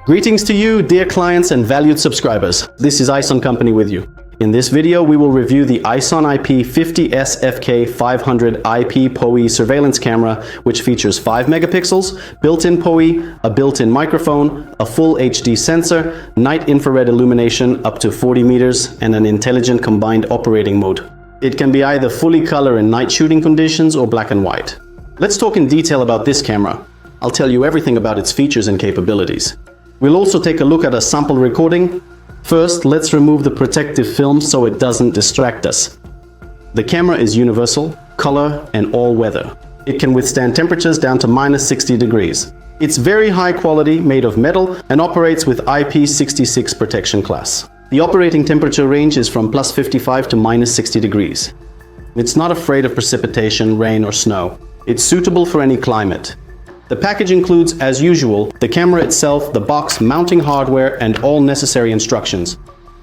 Greetings to you, dear clients and valued subscribers. This is Ison Company with you. In this video, we will review the Ison IP50-SFK-500 IP PoE surveillance camera, which features 5 megapixels, built-in PoE, a built-in microphone, a full HD sensor, night infrared illumination up to 40 meters, and an intelligent combined operating mode. It can be either fully color in night shooting conditions or black and white. Let's talk in detail about this camera. I'll tell you everything about its features and capabilities. We'll also take a look at a sample recording. First, let's remove the protective film so it doesn't distract us. The camera is universal, color, and all-weather. It can withstand temperatures down to -60 degrees. It's very high quality, made of metal, and operates with IP66 protection class. The operating temperature range is from +55 to -60 degrees. It's not afraid of precipitation, rain, or snow. It's suitable for any climate. The package includes, as usual, the camera itself, the box, mounting hardware, and all necessary instructions.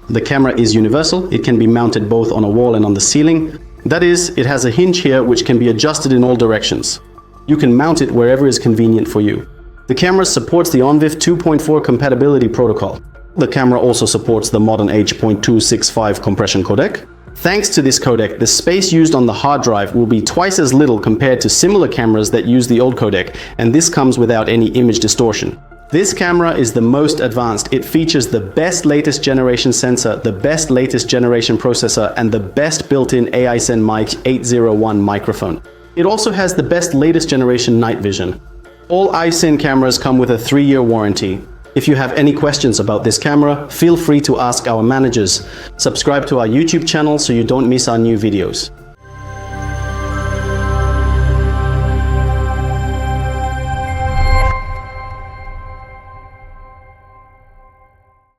The camera is universal. It can be mounted both on a wall and on the ceiling. That is, it has a hinge here which can be adjusted in all directions. You can mount it wherever is convenient for you. The camera supports the ONVIF 2.4 compatibility protocol. The camera also supports the modern H.265 compression codec. Thanks to this codec, the space used on the hard drive will be twice as little compared to similar cameras that use the old codec, and this comes without any image distortion. This camera is the most advanced. It features the best latest generation sensor, the best latest generation processor, and the best built-in Ison mic 801 microphone. It also has the best latest generation night vision. All Ison cameras come with a 3-year warranty. If you have any questions about this camera, feel free to ask our managers. Subscribe to our YouTube channel so you don't miss our new videos.